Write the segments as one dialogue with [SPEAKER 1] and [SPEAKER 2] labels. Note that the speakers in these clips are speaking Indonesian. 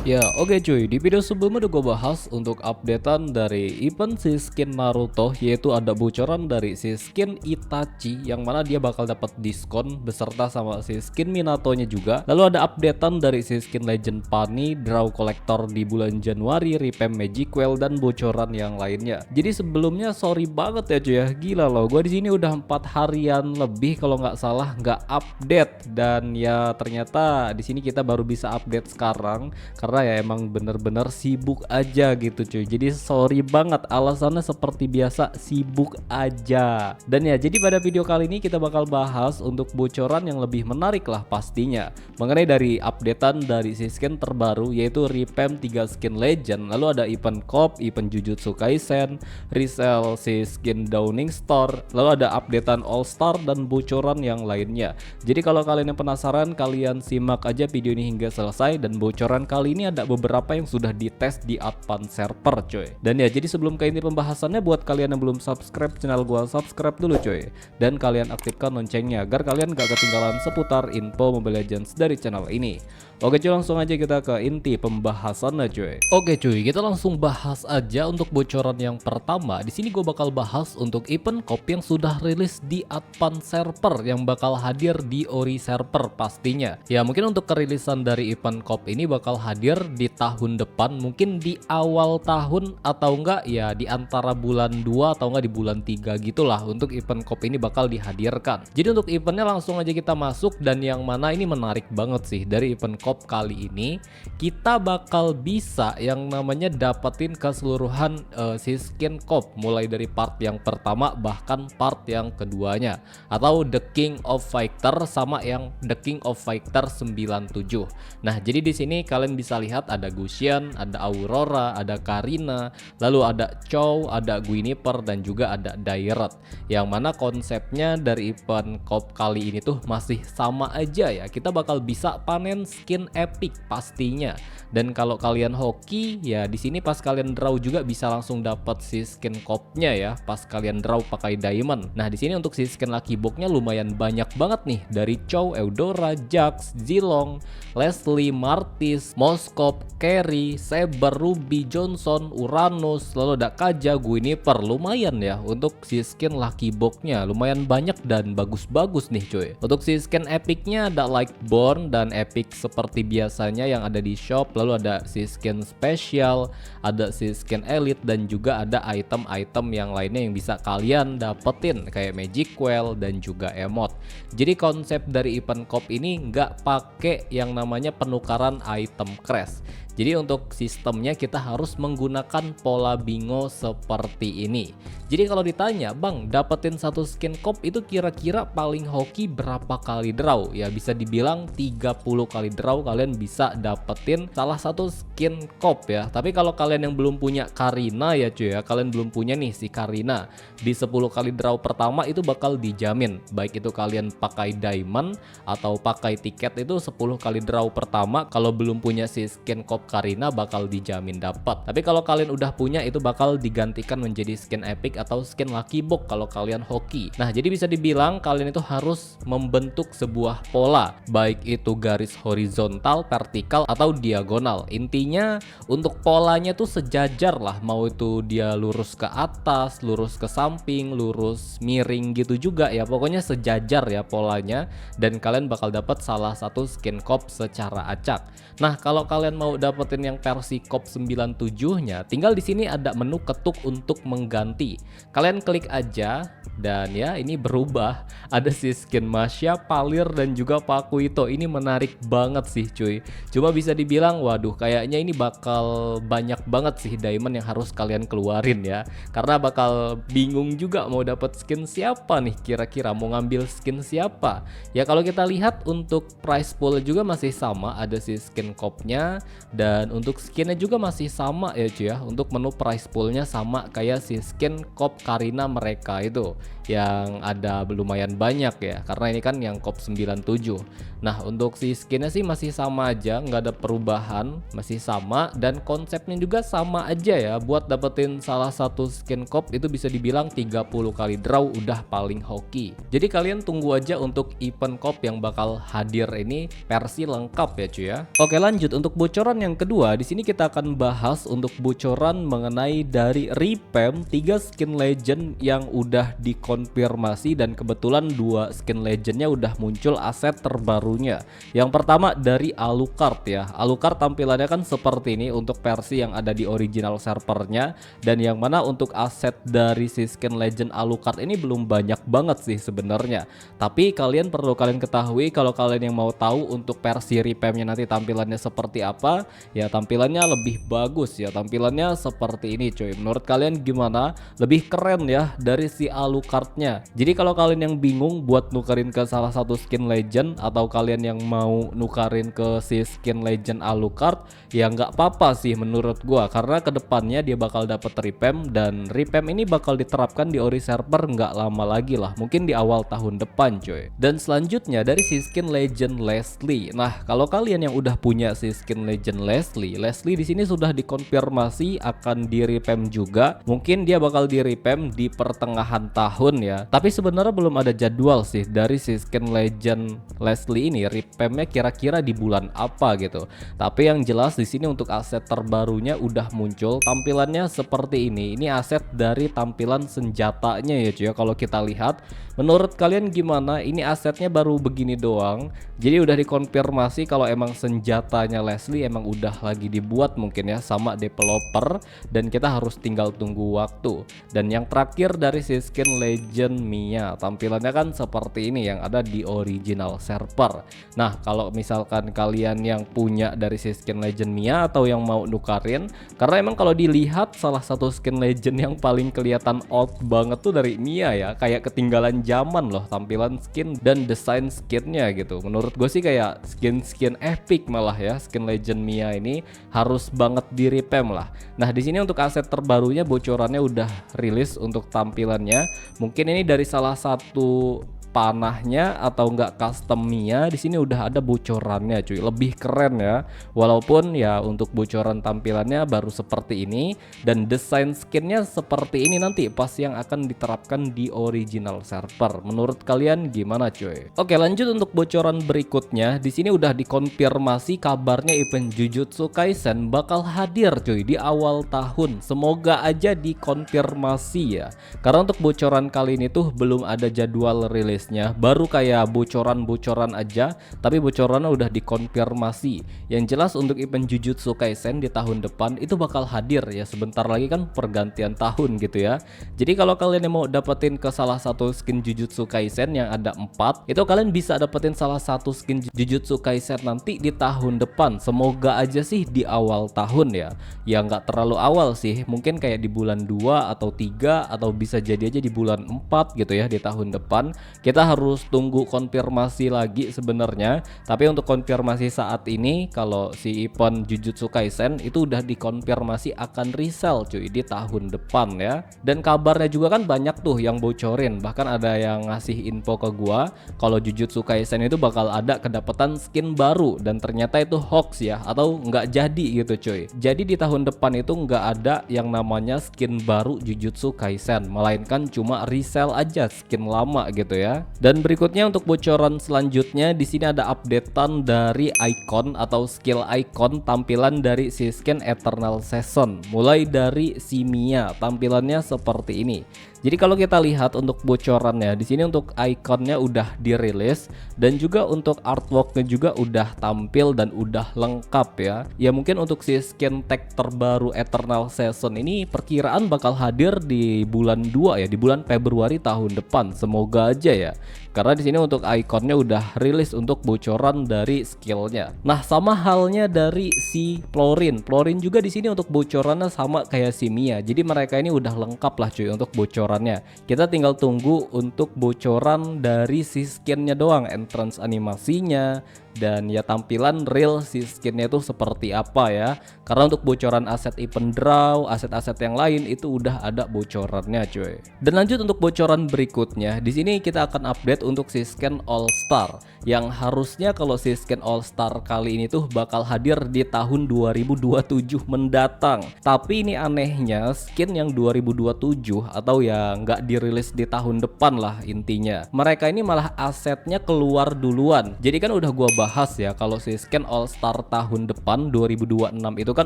[SPEAKER 1] Ya oke cuy, di video sebelumnya udah gue bahas untuk updatean dari event si skin Naruto, yaitu ada bocoran dari si skin Itachi yang mana dia bakal dapat diskon beserta sama si skin Minato-nya juga. Lalu ada updatean dari si skin Legend Pani, Draw Collector di bulan Januari, revamp Magic Well dan bocoran yang lainnya. Jadi sebelumnya sorry banget ya cuy ya, gila loh, gue di sini udah 4 harian lebih kalau nggak salah nggak update, dan ya ternyata di sini kita baru bisa update sekarang karena ya emang bener-bener sibuk aja gitu cuy. Jadi sorry banget, alasannya seperti biasa, sibuk aja. Dan ya jadi pada video kali ini kita bakal bahas untuk bocoran yang lebih menarik lah pastinya mengenai dari updatean dari si skin terbaru, yaitu revamp 3 skin legend. Lalu ada event COP, event Jujutsu Kaisen, resell si skin Downing Store, lalu ada updatean All Star dan bocoran yang lainnya. Jadi kalau kalian yang penasaran, kalian simak aja video ini hingga selesai. Dan bocoran kali ini ada beberapa yang sudah dites di advance server coy. Dan ya jadi sebelum ke inti pembahasannya, buat kalian yang belum subscribe channel gua, subscribe dulu coy, dan kalian aktifkan loncengnya agar kalian gak ketinggalan seputar info Mobile Legends dari channel ini. Oke cuy, langsung aja kita ke inti pembahasannya cuy. Oke cuy, kita langsung bahas aja untuk bocoran yang pertama. Di sini gue bakal bahas untuk event COP yang sudah rilis di advance server yang bakal hadir di Ori server pastinya. Ya mungkin untuk kerilisan dari event COP ini bakal hadir di tahun depan, mungkin di awal tahun atau enggak ya di antara bulan 2 atau enggak di bulan 3 gitulah untuk event COP ini bakal dihadirkan. Jadi untuk eventnya langsung aja kita masuk, dan yang mana ini menarik banget sih dari event COP kali ini, kita bakal bisa yang namanya dapetin keseluruhan si skin COP mulai dari part yang pertama bahkan part yang keduanya, atau The King of Fighter sama yang The King of Fighter 97. Nah, jadi di sini kalian bisa lihat ada Gusion, ada Aurora, ada Karina, lalu ada Chow, ada Guinevere dan juga ada Dairet. Yang mana konsepnya dari event COP kali ini tuh masih sama aja ya. Kita bakal bisa panen skin epic pastinya. Dan kalau kalian hoki ya di sini pas kalian draw juga bisa langsung dapat si skin COP-nya ya pas kalian draw pakai diamond. Nah, di sini untuk si skin Lucky Box-nya lumayan banyak banget nih, dari Chow, Eudora, Jax, Zilong, Leslie, Martis, Moskop, Carry, Saber, Ruby, Johnson, Uranus, lalu ada Kaja, Guinevere. Lumayan ya untuk si skin Lucky Box-nya, lumayan banyak dan bagus-bagus nih cuy. Untuk si skin epic-nya ada Lightborn dan epic seperti biasanya yang ada di shop, lalu ada si skin spesial, ada si skin elite dan juga ada item-item yang lainnya yang bisa kalian dapetin kayak Magic Well dan juga emote. Jadi konsep dari event COP ini nggak pakai yang namanya penukaran item crash. Jadi untuk sistemnya kita harus menggunakan pola bingo seperti ini. Jadi kalau ditanya, bang dapetin satu skin COP itu kira-kira paling hoki berapa kali draw? Ya bisa dibilang 30 kali draw kalian bisa dapetin salah satu skin COP ya. Tapi kalau kalian yang belum punya Karina ya cuy ya, kalian belum punya nih si Karina, di 10 kali draw pertama itu bakal dijamin. Baik itu kalian pakai diamond atau pakai tiket, itu 10 kali draw pertama kalau belum punya si skin COP Karina bakal dijamin dapat. Tapi kalau kalian udah punya itu bakal digantikan menjadi skin epic atau skin Lucky Box kalau kalian hoki. Nah, jadi bisa dibilang kalian itu harus membentuk sebuah pola, baik itu garis horizontal, vertikal atau diagonal. Intinya untuk polanya tuh sejajar lah, mau itu dia lurus ke atas, lurus ke samping, lurus miring gitu juga ya. Pokoknya sejajar ya polanya, dan kalian bakal dapat salah satu skin COP secara acak. Nah, kalau kalian mau dapetin yang versi COP 97-nya, tinggal di sini ada menu ketuk untuk mengganti. Kalian klik aja dan ya ini berubah. Ada si skin Masya, Palir dan juga Pakuito. Ini menarik banget sih cuy. Cuma bisa dibilang waduh kayaknya ini bakal banyak banget sih diamond yang harus kalian keluarin ya. Karena bakal bingung juga mau dapat skin siapa nih kira-kira, mau ngambil skin siapa. Ya kalau kita lihat untuk price pool juga masih sama, ada si skin COP-nya, dan untuk skinnya juga masih sama ya cuy ya. Untuk menu price poolnya sama kayak si skin COP Karina mereka itu yang ada lumayan banyak ya, karena ini kan yang COP 97. Nah untuk si skinnya sih masih masih sama aja, nggak ada perubahan, masih sama, dan konsepnya juga sama aja ya. Buat dapetin salah satu skin cop itu bisa dibilang 30 kali draw udah paling hoki. Jadi kalian tunggu aja untuk event cop yang bakal hadir ini versi lengkap ya cuy ya. Oke, lanjut untuk bocoran yang kedua. Di sini kita akan bahas untuk bocoran mengenai dari revamp 3 skin legend yang udah dikonfirmasi, dan kebetulan 2 skin legendnya udah muncul aset terbarunya. Yang pertama dari Alucard ya. Alucard tampilannya kan seperti ini untuk versi yang ada di original servernya, dan yang mana untuk aset dari si skin legend Alucard ini belum banyak banget sih sebenarnya. Tapi kalian ketahui, kalau kalian yang mau tahu untuk versi revampnya nanti tampilannya seperti apa, ya tampilannya lebih bagus ya. Tampilannya seperti ini cuy. Menurut kalian gimana? Lebih keren ya dari si Alucardnya. Jadi kalau kalian yang bingung buat nukerin ke salah satu skin legend, atau kalian yang mau nukarin ke si skin legend Alucard, ya nggak apa-apa sih menurut gua, karena kedepannya dia bakal dapet revamp, dan revamp ini bakal diterapkan di ori server nggak lama lagi lah, mungkin di awal tahun depan coy. Dan selanjutnya dari si skin legend Leslie. Nah, kalau kalian yang udah punya si skin legend Leslie di sini sudah dikonfirmasi akan di revamp juga. Mungkin dia bakal di revamp di pertengahan tahun ya. Tapi sebenarnya belum ada jadwal sih dari si skin legend Leslie ini revampnya kira-kira di bulan apa gitu. Tapi yang jelas di sini untuk aset terbarunya udah muncul, tampilannya seperti ini. Ini aset dari tampilan senjatanya ya cuy. Kalau kita lihat, menurut kalian gimana? Ini asetnya baru begini doang. Jadi udah dikonfirmasi kalau emang senjatanya Leslie emang udah lagi dibuat mungkin ya sama developer, dan kita harus tinggal tunggu waktu. Dan yang terakhir dari si skin legend Mia, tampilannya kan seperti ini yang ada di original server. Nah, kalau misalkan kalian yang punya dari si skin legend Mia atau yang mau nukarin, karena emang kalau dilihat salah satu skin legend yang paling kelihatan out banget tuh dari Mia ya, kayak ketinggalan zaman loh tampilan skin dan desain skinnya gitu. Menurut gue sih kayak skin epic malah ya, skin legend Mia ini harus banget di revamp lah. Nah, di sini untuk aset terbarunya bocorannya udah rilis untuk tampilannya. Mungkin ini dari salah satu panahnya atau enggak custom Mia, di sini udah ada bocorannya cuy. Lebih keren ya. Walaupun ya untuk bocoran tampilannya baru seperti ini, dan desain skinnya seperti ini nanti pas yang akan diterapkan di original server. Menurut kalian gimana cuy? Oke, lanjut untuk bocoran berikutnya. Di sini udah dikonfirmasi kabarnya event Jujutsu Kaisen bakal hadir cuy di awal tahun. Semoga aja dikonfirmasi ya. Karena untuk bocoran kali ini tuh belum ada jadwal rilis, baru kayak bocoran-bocoran aja, tapi bocorannya udah dikonfirmasi. Yang jelas untuk event Jujutsu Kaisen di tahun depan itu bakal hadir ya, sebentar lagi kan pergantian tahun gitu ya. Jadi kalau kalian yang mau dapetin ke salah satu skin Jujutsu Kaisen yang ada 4, itu kalian bisa dapetin salah satu skin Jujutsu Kaisen nanti di tahun depan. Semoga aja sih di awal tahun ya. Ya nggak terlalu awal sih, mungkin kayak di bulan 2 atau 3, atau bisa jadi aja di bulan 4 gitu ya di tahun depan. Kita harus tunggu konfirmasi lagi sebenarnya. Tapi untuk konfirmasi saat ini, kalau si event Jujutsu Kaisen itu udah dikonfirmasi akan resell cuy di tahun depan ya. Dan kabarnya juga kan banyak tuh yang bocorin. Bahkan ada yang ngasih info ke gua kalau Jujutsu Kaisen itu bakal ada kedapetan skin baru, dan ternyata itu hoax ya, atau nggak jadi gitu cuy. Jadi di tahun depan itu nggak ada yang namanya skin baru Jujutsu Kaisen, melainkan cuma resell aja skin lama gitu ya. Dan berikutnya untuk bocoran selanjutnya, di sini ada updatean dari icon atau skill icon tampilan dari si skin Eternal Season. Mulai dari si Mia, tampilannya seperti ini. Jadi kalau kita lihat untuk bocorannya, di sini untuk ikonnya udah dirilis, dan juga untuk artworknya juga udah tampil dan udah lengkap ya. Ya mungkin untuk si skin tag terbaru Eternal Season ini perkiraan bakal hadir di bulan 2 ya, di bulan Februari tahun depan. Semoga aja ya. Karena di sini untuk ikonnya udah rilis untuk bocoran dari skillnya. Nah, sama halnya dari si Florin. Florin juga di sini untuk bocorannya sama kayak si Mia. Jadi mereka ini udah lengkap lah cuy untuk bocorannya. Kita tinggal tunggu untuk bocoran dari si skinnya doang, entrance animasinya, dan ya tampilan real si skinnya itu seperti apa ya. Karena untuk bocoran aset event draw, aset-aset yang lain itu udah ada bocorannya cuy. Dan lanjut untuk bocoran berikutnya, di sini kita akan update untuk si skin All Star. yang harusnya kalau si skin All Star kali ini tuh bakal hadir di tahun 2027 mendatang. Tapi ini anehnya skin yang 2027 atau ya nggak dirilis di tahun depan lah intinya. Mereka ini malah asetnya keluar duluan. Jadi kan udah gua bahas ya kalau si skin All Star tahun depan 2026 itu kan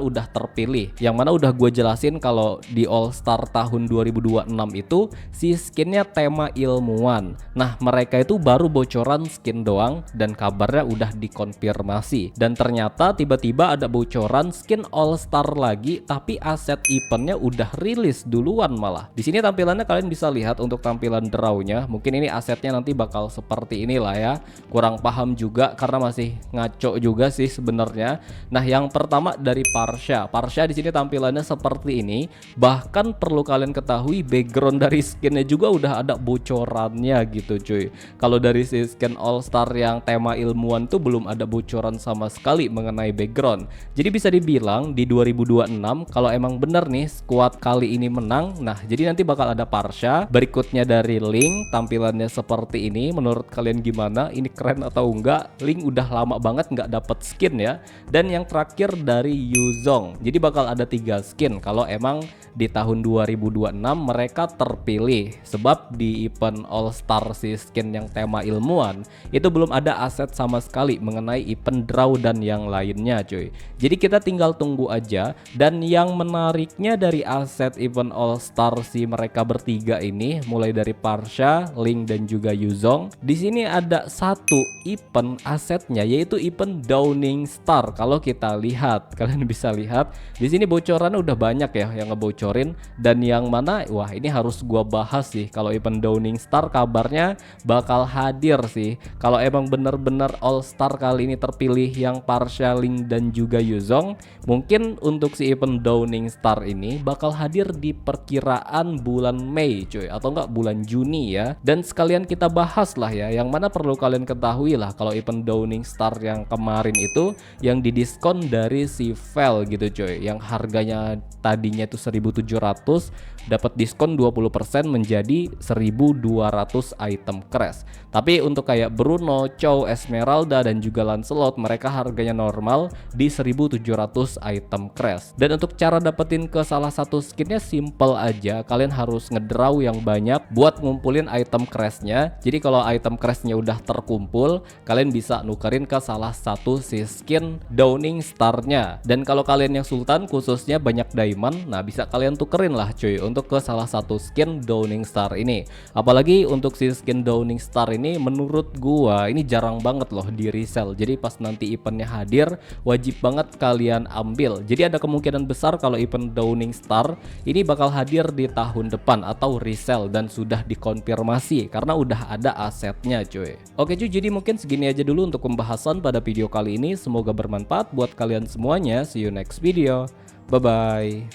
[SPEAKER 1] udah terpilih. Yang mana udah gue jelasin kalau di All Star tahun 2026 itu si skinnya tema ilmuwan. Nah mereka itu baru bocoran skin doang dan kabarnya udah dikonfirmasi. Dan ternyata tiba-tiba ada bocoran skin All Star lagi tapi aset eventnya udah rilis duluan malah. Di sini tampilannya kalian bisa lihat untuk tampilan drawnya. Mungkin ini asetnya nanti bakal seperti inilah ya. Kurang paham juga karena masih ngaco juga sih sebenarnya. Nah yang pertama dari Parsha. Parsha di sini tampilannya seperti ini. Bahkan perlu kalian ketahui background dari skinnya juga udah ada bocorannya gitu cuy. Kalau dari si skin All Star yang tema ilmuwan tuh belum ada bocoran sama sekali mengenai background. Jadi bisa dibilang di 2026 kalau emang bener nih squad kali ini menang, nah jadi nanti bakal ada Parsha. Berikutnya dari Link, tampilannya seperti ini. Menurut kalian gimana? Ini keren atau enggak? Link udah lama banget nggak dapet skin ya. Dan yang terakhir dari Yuzong. Jadi bakal ada 3 skin kalau emang di tahun 2026 mereka terpilih. Sebab di event All Star si skin yang tema ilmuwan itu belum ada aset sama sekali mengenai event draw dan yang lainnya cuy. Jadi kita tinggal tunggu aja. Dan yang menariknya dari aset event All Star si mereka bertiga ini, mulai dari Parsha, Link dan juga Yuzong, di sini ada satu event asetnya yaitu event Dawning Star. Kalau kita lihat, kalian bisa lihat di sini bocorannya udah banyak ya yang ngebocorin. Dan yang mana wah ini harus gua bahas sih. Kalau event Dawning Star kabarnya bakal hadir sih. Kalau emang bener-bener All Star kali ini terpilih yang Parsha, Link dan juga Yuzong, mungkin untuk si event Dawning Star ini bakal hadir di perkiraan bulan Mei cuy, atau enggak bulan Juni ya. Dan sekalian kita bahas lah ya, yang mana perlu kalian ketahui lah kalau event Dawning Star yang kemarin itu yang didiskon dari si Vel gitu cuy, yang harganya tadinya itu 1.700 dapat diskon 20% menjadi 1.200 item crash. Tapi untuk kayak Bruno, Chow, Esmeralda dan juga Lancelot mereka harganya normal di 1.700 item crash. Dan untuk cara dapetin ke salah satu skinnya simple aja, kalian harus ngedraw yang banyak buat ngumpulin item crashnya. Jadi kalau item crashnya udah terkumpul, kalian bisa nukerin ke salah satu si skin Dawning Star-nya. Dan kalau kalian yang Sultan khususnya banyak diamond, nah bisa kalian tukerin lah cuy untuk ke salah satu skin Dawning Star ini. Apalagi untuk si skin Dawning Star ini menurut gua ini jarang banget loh di resell. Jadi pas nanti eventnya hadir wajib banget kalian ambil. Jadi ada kemungkinan besar kalau event Dawning Star ini bakal hadir di tahun depan atau resell dan sudah dikonfirmasi karena udah ada asetnya cuy. Oke cuy, jadi mungkin segini aja dulu untuk pembahasan pada video kali ini. Semoga bermanfaat buat kalian semuanya. See you next video. Bye bye.